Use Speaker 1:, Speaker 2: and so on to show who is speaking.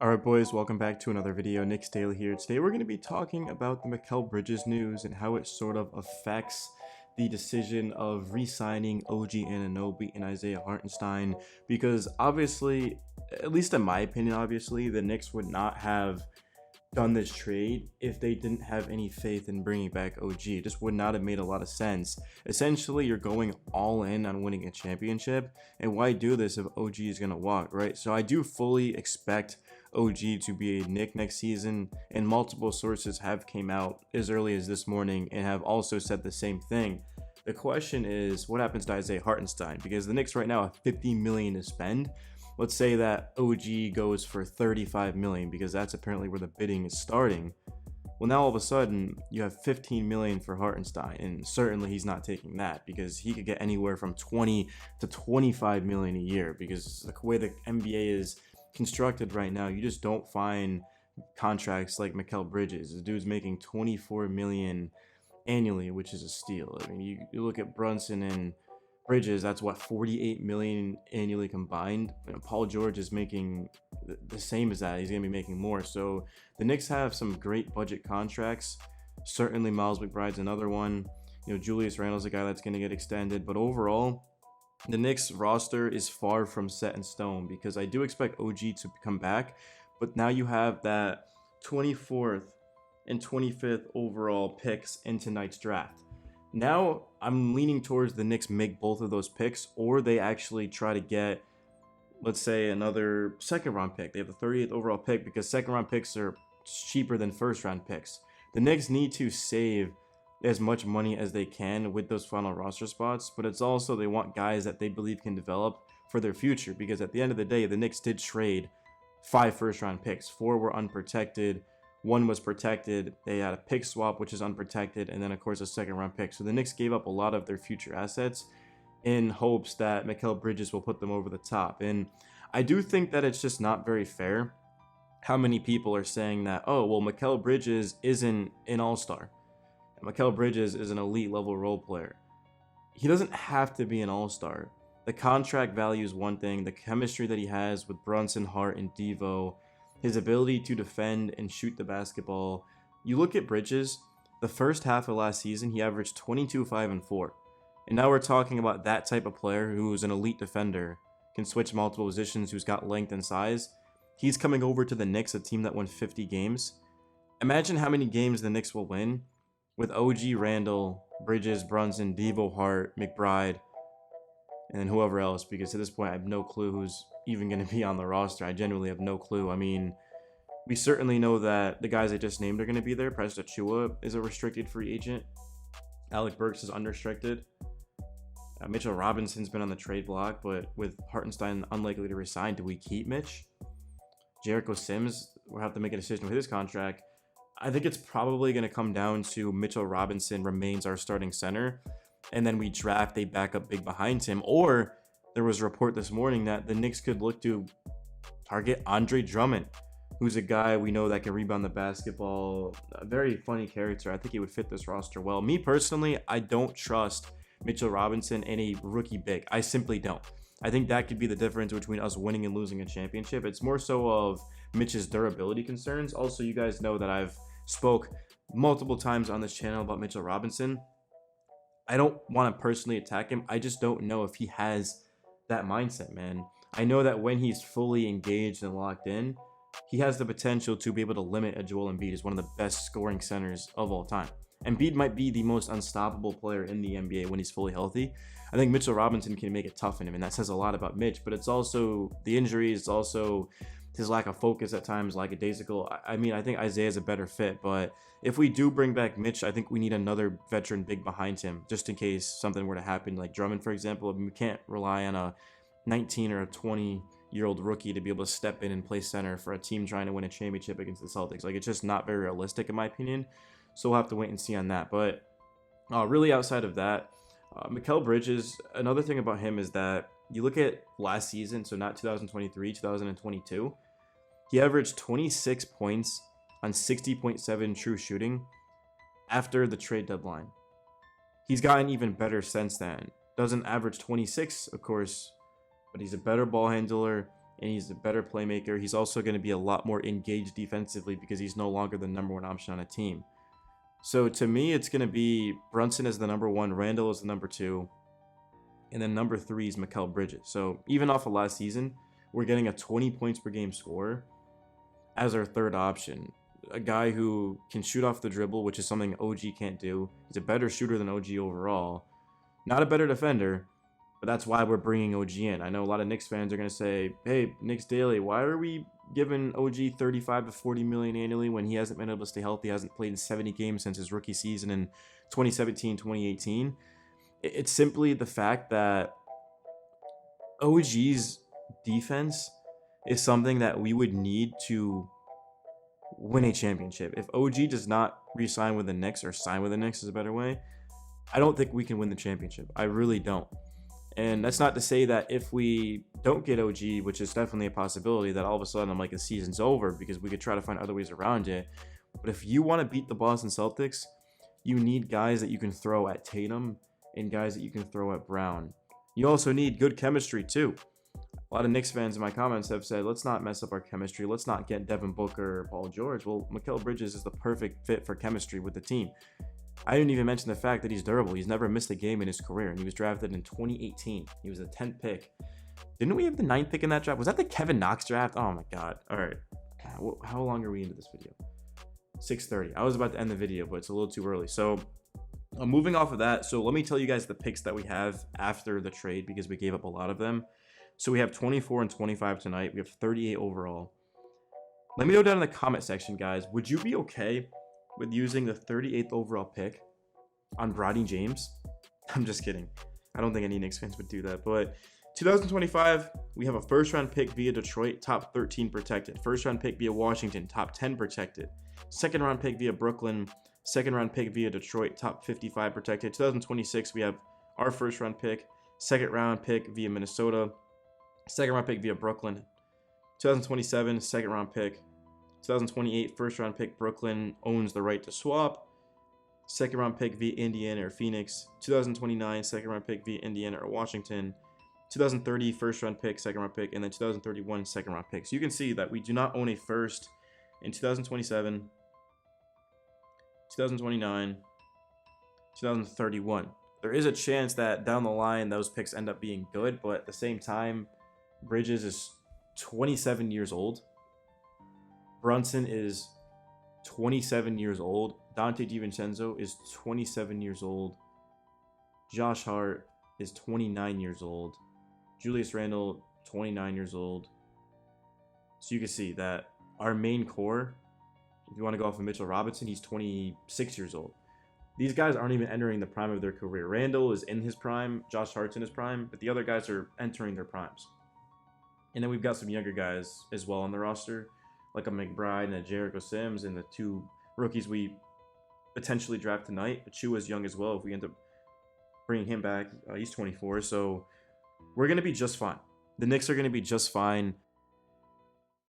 Speaker 1: Alright boys, welcome back to another video. Knicks Daily here. Today we're going to be talking about the Mikal Bridges news and how it sort of affects the decision of re-signing OG ANUNOBY and Isaiah Hartenstein, because obviously, at least in my opinion, obviously, the Knicks would not have done this trade if they didn't have any faith in bringing back OG. It just would not have made a lot of sense. Essentially, you're going all in on winning a championship, and why do this if OG is going to walk, right? So I do fully expect OG to be a Knick next season, and multiple sources have came out as early as this morning and have also said the same thing. The question is, what happens to Isaiah Hartenstein? Because the Knicks right now have $50 million to spend. Let's say that OG goes for $35 million, because that's apparently where the bidding is starting. Well, now all of a sudden you have $15 million for Hartenstein, and certainly he's not taking that, because he could get anywhere from 20 to 25 million a year, because the way the NBA is constructed right now, you just don't find contracts like Mikal Bridges. The dude's making 24 million annually, which is a steal. I mean, you look at Brunson and Bridges, that's what, 48 million annually combined. You know, Paul George is making the same as that. He's gonna be making more. So the Knicks have some great budget contracts. Certainly Miles McBride's another one. You know, Julius Randle's a guy that's gonna get extended. But overall, the Knicks roster is far from set in stone, because I do expect OG to come back, but now you have that 24th and 25th overall picks in tonight's draft. Now I'm leaning towards the Knicks make both of those picks, or they actually try to get, let's say, another second round pick. They have the 30th overall pick, because second round picks are cheaper than first round picks. The Knicks need to save as much money as they can with those final roster spots, but it's also they want guys that they believe can develop for their future, because at the end of the day, the Knicks did trade 5 first round picks. 4 were unprotected, 1 was protected. They had a pick swap, which is unprotected, and then of course a second round pick. So the Knicks gave up a lot of their future assets in hopes that Mikal Bridges will put them over the top. And I do think that it's just not very fair how many people are saying that, oh, well, Mikal Bridges isn't an all-star. Mikal Bridges is an elite level role player. He doesn't have to be an all-star. The contract value is one thing. The chemistry that he has with Brunson, Hart, and Devo, his ability to defend and shoot the basketball. You look at Bridges, the first half of last season, he averaged 22, 5, and 4. And now we're talking about that type of player who's an elite defender, can switch multiple positions, who's got length and size. He's coming over to the Knicks, a team that won 50 games. Imagine how many games the Knicks will win with OG, Randle, Bridges, Brunson, Devo, Hart, McBride, and then whoever else, because at this point I have no clue who's even going to be on the roster. I genuinely have no clue. I mean, we certainly know that the guys I just named are going to be there. Precious Achiuwa is a restricted free agent. Alec Burks is unrestricted. Mitchell Robinson's been on the trade block, but with Hartenstein unlikely to resign, do we keep Mitch? Jericho Sims, we'll have to make a decision with his contract. I think it's probably going to come down to Mitchell Robinson remains our starting center, and then we draft a backup big behind him. Or there was a report this morning that the Knicks could look to target Andre Drummond, who's a guy we know that can rebound the basketball. A very funny character. I think he would fit this roster well. Me personally, I don't trust Mitchell Robinson in a rookie big. I simply don't. I think that could be the difference between us winning and losing a championship. It's more so of Mitch's durability concerns. Also, you guys know that I've spoke multiple times on this channel about Mitchell Robinson. I don't want to personally attack him. I just don't know if he has that mindset, man. I know that when he's fully engaged and locked in, he has the potential to be able to limit a Joel Embiid as one of the best scoring centers of all time. Embiid might be the most unstoppable player in the NBA when he's fully healthy. I think Mitchell Robinson can make it tough on him, and that says a lot about Mitch, but it's also the injuries, it's also his lack of focus at times, lackadaisical. I mean, I think Isaiah's a better fit, but if we do bring back Mitch, I think we need another veteran big behind him, just in case something were to happen, like Drummond, for example. I mean, we can't rely on a 19 or a 20-year-old rookie to be able to step in and play center for a team trying to win a championship against the Celtics. Like, it's just not very realistic, in my opinion. So we'll have to wait and see on that. But really, outside of that, Mikal Bridges, another thing about him is that you look at last season, so not 2023, 2022, he averaged 26 points on 60.7 true shooting after the trade deadline. He's gotten even better since then. Doesn't average 26, of course, but he's a better ball handler. and he's a better playmaker. He's also going to be a lot more engaged defensively because he's no longer the #1 option on a team. So to me, it's going to be Brunson as the #1, Randall as the #2, and then #3 is Mikal Bridges. So even off of last season, we're getting a 20 points per game scorer as our third option. A guy who can shoot off the dribble, which is something OG can't do. He's a better shooter than OG overall. Not a better defender, but that's why we're bringing OG in. I know a lot of Knicks fans are going to say, hey, Knicks Daily, why are we giving OG 35 to 40 million annually when he hasn't been able to stay healthy, hasn't played in 70 games since his rookie season in 2017, 2018? It's simply the fact that OG's defense is something that we would need to win a championship. If OG does not re-sign with the Knicks, or sign with the Knicks is a better way, I don't think we can win the championship. I really don't. And that's not to say that if we don't get OG, which is definitely a possibility, that all of a sudden I'm like, the season's over, because we could try to find other ways around it. But if you want to beat the Boston Celtics, you need guys that you can throw at Tatum and guys that you can throw at Brown. You also need good chemistry too. A lot of Knicks fans in my comments have said, let's not mess up our chemistry. Let's not get Devin Booker or Paul George. Well, Mikal Bridges is the perfect fit for chemistry with the team. I didn't even mention the fact that he's durable. He's never missed a game in his career, and he was drafted in 2018. He was the 10th pick. Didn't we have the 9th pick in that draft? Was that the Kevin Knox draft? Oh my God. All right. How long are we into this video? 6:30. I was about to end the video, but it's a little too early. So moving off of that, so let me tell you guys the picks that we have after the trade, because we gave up a lot of them. So we have 24 and 25 tonight. We have 38 overall. Let me know down in the comment section, guys. Would you be okay with using the 38th overall pick on Bronny James? I'm just kidding. I don't think any Knicks fans would do that. But 2025, we have a first-round pick via Detroit, top 13 protected. First-round pick via Washington, top 10 protected. Second-round pick via Brooklyn. Second-round pick via Detroit, top 55 protected. 2026, we have our first-round pick. Second-round pick via Minnesota. Second-round pick via Brooklyn. 2027, second-round pick. 2028, first-round pick. Brooklyn owns the right to swap. Second-round pick via Indiana or Phoenix. 2029, second-round pick via Indiana or Washington. 2030, first-round pick, second-round pick. And then 2031, second-round pick. So you can see that we do not own a first in 2027, 2029, 2031. There is a chance that down the line those picks end up being good, but at the same time, Bridges is 27 years old. Brunson is 27 years old. Dante DiVincenzo is 27 years old. Josh Hart is 29 years old. Julius Randle, 29 years old. So you can see that our main core, if you want to go off of Mitchell Robinson, he's 26 years old. These guys aren't even entering the prime of their career. Randle is in his prime. Josh Hart's in his prime. But the other guys are entering their primes. And then we've got some younger guys as well on the roster, like a McBride and a Jericho Sims, and the 2 rookies we potentially draft tonight. Achua is young as well if we end up bringing him back. He's 24. So we're going to be just fine. The Knicks are going to be just fine.